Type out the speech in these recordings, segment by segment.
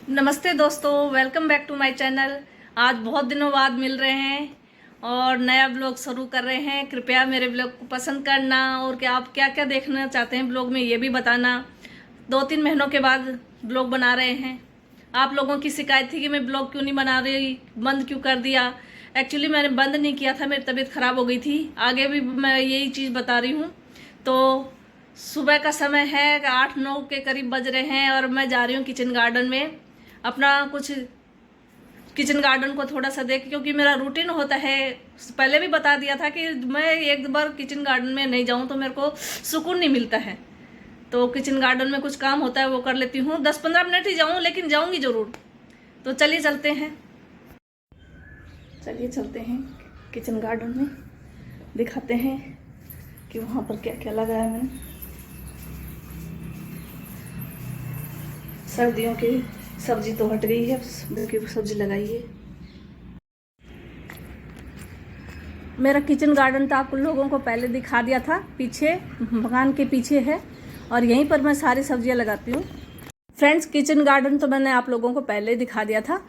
नमस्ते दोस्तों, welcome back to my channel. आज बहुत दिनों बाद मिल रहे हैं और नया ब्लॉग शुरू कर रहे हैं। कृपया मेरे ब्लॉग को पसंद करना और क्या आप क्या क्या देखना चाहते हैं ब्लॉग में ये भी बताना। 2-3 महीनों के बाद ब्लॉग बना रहे हैं। आप लोगों की शिकायत थी कि मैं ब्लॉग क्यों नहीं बना रही, बंद क्यों कर दिया। एक्चुअली मैंने बंद नहीं किया था, मेरी तबीयत ख़राब हो गई थी। आगे भी मैं यही चीज़ बता रही हूँ। तो सुबह का समय है, 8-9 के करीब बज रहे हैं और मैं जा रही हूँ किचन गार्डन में अपना कुछ किचन गार्डन को थोड़ा सा देख, क्योंकि मेरा रूटीन होता है। पहले भी बता दिया था कि मैं एक बार किचन गार्डन में नहीं जाऊं तो मेरे को सुकून नहीं मिलता है। तो किचन गार्डन में कुछ काम होता है वो कर लेती हूँ। 10-15 मिनट ही जाऊं, लेकिन जाऊंगी जरूर। तो चलिए चलते हैं किचन गार्डन में, दिखाते हैं कि वहाँ पर क्या क्या लगाया है मैंने। सर्दियों की सब्जी तो हट गई है, की सब्जी लगाई है। मेरा किचन गार्डन तो आप लोगों को पहले दिखा दिया था, पीछे मकान के पीछे है और यहीं पर मैं सारी सब्जियां लगाती हूँ। फ्रेंड्स, किचन गार्डन तो मैंने आप लोगों को पहले दिखा दिया था।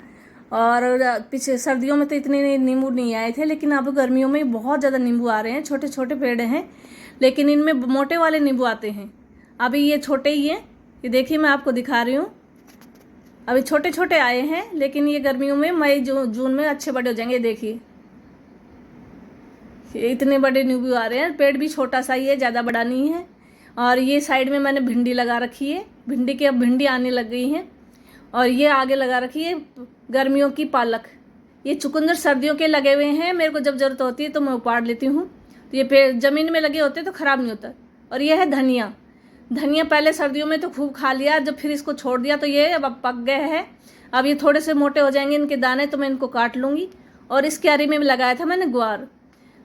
और पीछे सर्दियों में तो इतने नींबू नहीं आए थे, लेकिन अब गर्मियों में बहुत ज़्यादा नींबू आ रहे हैं। छोटे छोटे पेड़ हैं, लेकिन इनमें मोटे वाले नींबू आते हैं। अभी ये छोटे ही हैं, ये देखिए मैं आपको दिखा रही हूँ। अभी छोटे छोटे आए हैं, लेकिन ये गर्मियों में मई जून में अच्छे बड़े हो जाएंगे। देखिए ये इतने बड़े नींबू आ रहे हैं। पेड़ भी छोटा सा ही है, ज़्यादा बड़ा नहीं है। और ये साइड में मैंने भिंडी लगा रखी है। भिंडी की अब भिंडी आने लग गई हैं। और ये आगे लगा रखी है गर्मियों की पालक। ये चुकंदर सर्दियों के लगे हुए हैं, मेरे को जब ज़रूरत होती है तो मैं उपाड़ लेती हूँ। तो ये पेड़ ज़मीन में लगे होते तो ख़राब नहीं होता। और ये है धनिया। धनिया पहले सर्दियों में तो खूब खा लिया, जब फिर इसको छोड़ दिया तो ये अब पक गए हैं। अब ये थोड़े से मोटे हो जाएंगे इनके दाने, तो मैं इनको काट लूँगी। और इस क्यारी में भी लगाया था मैंने ग्वार,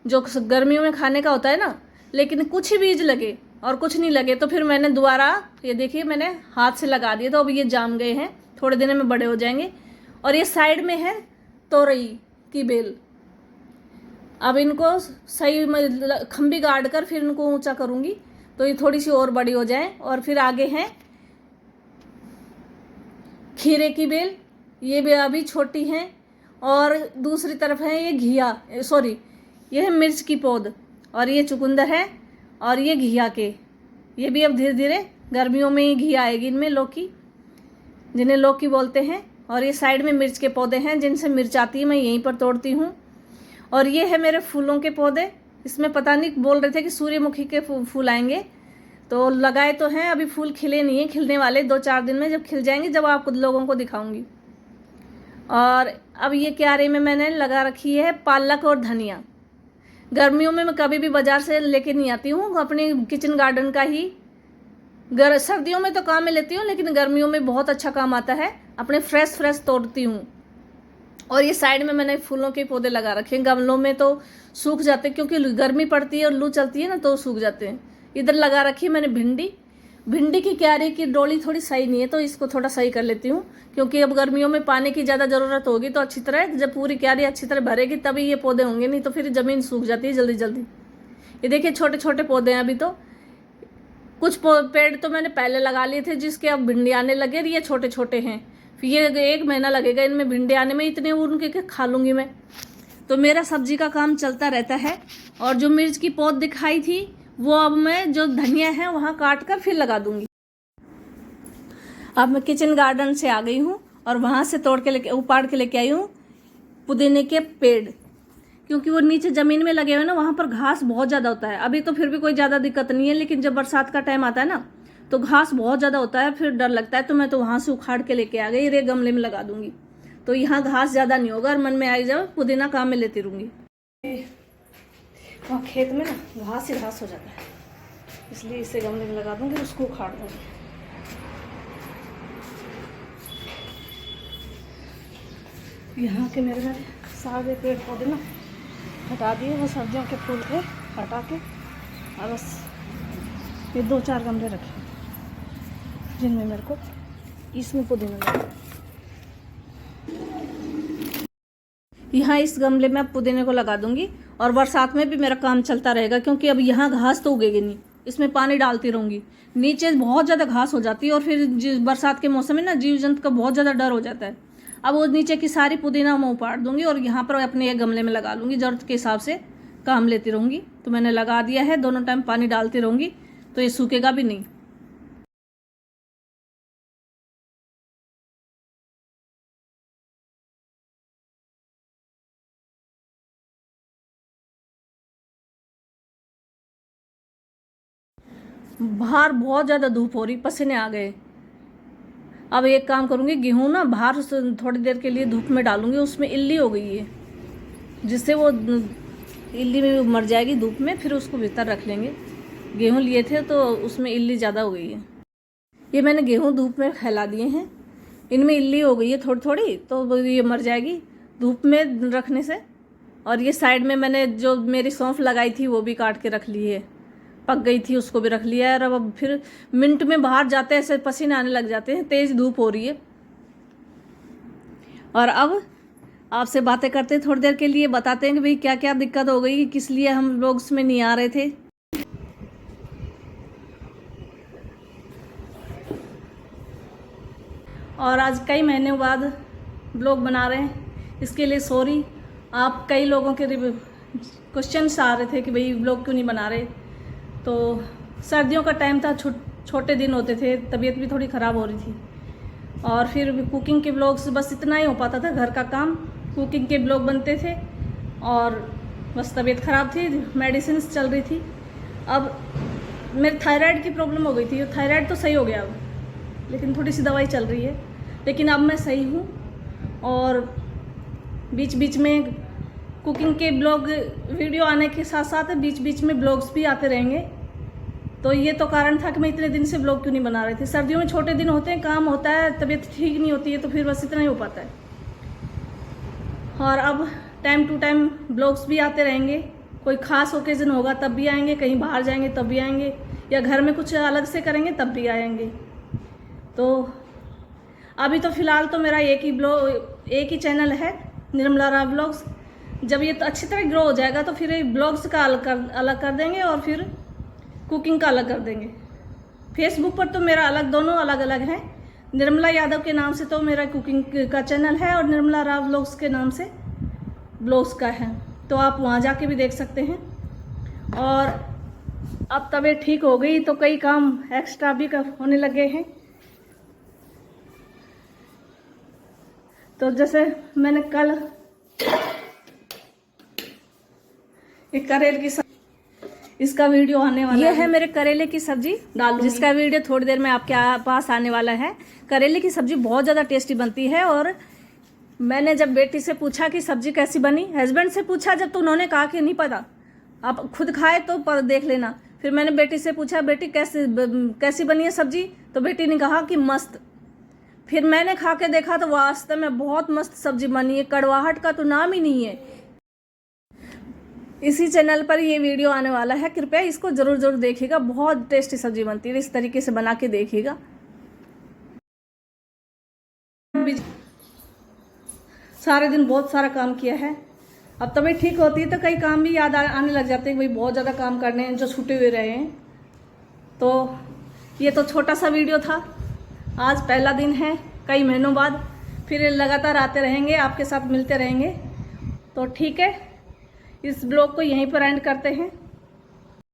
जो गर्मियों में खाने का होता है ना। लेकिन कुछ ही बीज लगे और कुछ नहीं लगे, तो फिर मैंने दोबारा ये देखिए मैंने हाथ से लगा दिए, तो अब ये जाम गए हैं, थोड़े दिन में बड़े हो जाएंगे। और ये साइड में है तोरई की बेल। अब इनको सही खंबी गाड़ कर फिर इनको ऊंचा करूँगी, तो ये थोड़ी सी और बड़ी हो जाए। और फिर आगे है खीरे की बेल, ये भी अभी छोटी हैं। और दूसरी तरफ है ये ये है मिर्च की पौध। और ये चुकंदर है और ये घिया के। ये भी अब धीरे धीरे गर्मियों में ही घिया आएगी इनमें, लौकी जिन्हें लौकी बोलते हैं। और ये साइड में मिर्च के पौधे हैं, जिनसे मिर्च आती है, मैं यहीं पर तोड़ती हूँ। और ये है मेरे फूलों के पौधे। इसमें पता नहीं, बोल रहे थे कि सूर्यमुखी के फूल आएंगे, तो लगाए तो हैं। अभी फूल खिले नहीं है, खिलने वाले 2-4 दिन में। जब खिल जाएंगे जब आप लोगों को दिखाऊंगी। और अब ये क्यारे में मैंने लगा रखी है पालक और धनिया। गर्मियों में मैं कभी भी बाजार से लेके नहीं आती हूँ, अपने किचन गार्डन का ही। सर्दियों में तो काम में लेती हूँ, लेकिन गर्मियों में बहुत अच्छा काम आता है। अपने फ्रेश तोड़ती हूँ। और ये साइड में मैंने फूलों के पौधे लगा रखे हैं। गमलों में तो सूख जाते हैं, क्योंकि गर्मी पड़ती है और लू चलती है ना, तो सूख जाते हैं। इधर लगा रखी है मैंने भिंडी की क्यारी की डोली थोड़ी सही नहीं है, तो इसको थोड़ा सही कर लेती हूँ। क्योंकि अब गर्मियों में पानी की ज़्यादा ज़रूरत होगी, तो अच्छी तरह जब पूरी क्यारी अच्छी तरह भरेगी तभी ये पौधे होंगे, नहीं तो फिर ज़मीन सूख जाती है जल्दी जल्दी। ये देखिए छोटे छोटे पौधे हैं अभी तो। कुछ पेड़ तो मैंने पहले लगा लिए थे, जिसके अब भिंडी आने लगे। ये छोटे छोटे हैं, फिर ये 1 महीना लगेगा इनमें भिंडी आने में। इतने उनके खा लूँगी मैं। तो मेरा सब्जी का काम चलता रहता है। और जो मिर्च की पौध दिखाई थी, वो अब मैं जो धनिया है वहाँ काट कर फिर लगा दूंगी। अब मैं किचन गार्डन से आ गई हूँ और वहाँ से उपाड़ के लेके आई हूँ पुदीने के पेड़। क्योंकि वो नीचे ज़मीन में लगे हुए ना, वहाँ पर घास बहुत ज़्यादा होता है। अभी तो फिर भी कोई ज़्यादा दिक्कत नहीं है, लेकिन जब बरसात का टाइम आता है ना, तो घास बहुत ज़्यादा होता है, फिर डर लगता है। तो मैं तो वहाँ से उखाड़ के लेके आ गई, रे गमले में लगा दूंगी, तो यहाँ घास ज़्यादा नहीं होगा। और मन में आई जब पुदीना काम में लेती रहूँगी। वहाँ खेत में ना घास ही घास हो जाता है, इसलिए इसे गमले में लगा दूंगी, उसको उखाड़ दूंगी। यहाँ के मेरे घर सारे पेड़ पौधे ना हटा दिए, वो सर्दियों के फूल थे, हटा के। और बस ये 2-4 गमले रखे जिनमें मेरे को इसमें पुदीना लगा। यहाँ इस गमले में अब पुदीने को लगा दूंगी। और बरसात में भी मेरा काम चलता रहेगा, क्योंकि अब यहाँ घास तो उगेगी नहीं, इसमें पानी डालती रहूँगी। नीचे बहुत ज़्यादा घास हो जाती है और फिर बरसात के मौसम में ना जीव जंतु का बहुत ज़्यादा डर हो जाता है। अब वो नीचे की सारी पुदीना मैं उपाड़ दूंगी और यहाँ पर अपने एक गमले में लगा लूँगी, ज़रूरत के हिसाब से काम लेती रहूँगी। तो मैंने लगा दिया है, दोनों टाइम पानी डालती रहूँगी तो ये सूखेगा भी नहीं। बाहर बहुत ज़्यादा धूप हो रही, पसीने आ गए। अब एक काम करूँगी, गेहूँ ना बाहर थोड़ी देर के लिए धूप में डालूँगी, उसमें इल्ली हो गई है, जिससे वो इल्ली में मर जाएगी धूप में, फिर उसको भीतर रख लेंगे। गेहूँ लिए थे तो उसमें इल्ली ज़्यादा हो गई है। ये मैंने गेहूँ धूप में फैला दिए हैं, इनमें इल्ली हो गई है थोड़ी थोड़ी, तो ये मर जाएगी धूप में रखने से। और ये साइड में मैंने जो मेरी सौंफ लगाई थी वो भी काट के रख ली है, पक गई थी उसको भी रख लिया है। और अब फिर मिनट में बाहर जाते हैं, ऐसे पसीने आने लग जाते हैं, तेज़ धूप हो रही है। और अब आपसे बातें करते हैं थोड़ी देर के लिए, बताते हैं कि भाई क्या क्या दिक्कत हो गई, किस लिए हम लोग उसमें नहीं आ रहे थे। और आज कई महीने बाद ब्लॉग बना रहे हैं, इसके लिए सॉरी। आप कई लोगों के क्वेश्चंस आ रहे थे कि भाई ब्लॉग क्यों नहीं बना रहे। तो सर्दियों का टाइम था, छोटे दिन होते थे, तबीयत भी थोड़ी ख़राब हो रही थी। और फिर कुकिंग के ब्लॉग्स बस इतना ही हो पाता था, घर का काम, कुकिंग के ब्लॉग बनते थे। और बस तबीयत ख़राब थी, मेडिसिन चल रही थी। अब मेरे थायराइड की प्रॉब्लम हो गई थी, थायराइड तो सही हो गया अब, लेकिन थोड़ी सी दवाई चल रही है। लेकिन अब मैं सही हूँ। और बीच बीच में कुकिंग के ब्लॉग वीडियो आने के साथ साथ बीच बीच में ब्लॉग्स भी आते रहेंगे। तो ये तो कारण था कि मैं इतने दिन से ब्लॉग क्यों नहीं बना रही थी। सर्दियों में छोटे दिन होते हैं, काम होता है, तबीयत ठीक नहीं होती है, तो फिर बस इतना ही हो पाता है। और अब टाइम टू टाइम ब्लॉग्स भी आते रहेंगे, कोई ख़ास ओकेज़न होगा तब भी आएंगे, कहीं बाहर जाएंगे तब भी आएंगे, या घर में कुछ अलग से करेंगे तब भी आएंगे। तो अभी तो फ़िलहाल तो मेरा एक ही चैनल है, निर्मला राव ब्लॉग्स। जब ये तो अच्छी तरह ग्रो हो जाएगा तो फिर ब्लॉग्स का अलग कर देंगे और फिर कुकिंग का अलग कर देंगे। फेसबुक पर तो मेरा अलग, दोनों अलग अलग हैं। निर्मला यादव के नाम से तो मेरा कुकिंग का चैनल है और निर्मला राव ब्लॉग्स के नाम से ब्लॉग्स का है, तो आप वहाँ जाके भी देख सकते हैं। और अब तबीयत ठीक हो गई तो कई काम एक्स्ट्रा भी होने लगे हैं। तो जैसे मैंने कल एक करेले की इसका वीडियो आने वाला है। ये है मेरे करेले की सब्जी डालूंगी, जिसका वीडियो थोड़ी देर में आपके पास आने वाला है। करेले की सब्जी बहुत ज़्यादा टेस्टी बनती है। और मैंने जब बेटी से पूछा कि सब्जी कैसी बनी, हस्बैंड से पूछा जब, तो उन्होंने कहा कि नहीं पता, आप खुद खाए तो देख लेना। फिर मैंने बेटी से पूछा, बेटी कैसी बनी है सब्जी, तो बेटी ने कहा कि मस्त। फिर मैंने खा के देखा तो वास्तव में बहुत मस्त सब्जी बनी है, कड़वाहट का तो नाम ही नहीं है। इसी चैनल पर ये वीडियो आने वाला है, कृपया इसको जरूर जरूर देखिएगा, बहुत टेस्टी सब्जी बनती है, इस तरीके से बना के देखिएगा। सारे दिन बहुत सारा काम किया है, अब तबीयत ठीक होती है तो कई काम भी याद आने लग जाते हैं, भाई बहुत ज़्यादा काम करने हैं जो छूटे हुए रहे हैं। तो ये तो छोटा सा वीडियो था, आज पहला दिन है, कई महीनों बाद फिर लगातार आते रहेंगे, आपके साथ मिलते रहेंगे। तो ठीक है, इस ब्लॉग को यहीं पर एंड करते हैं।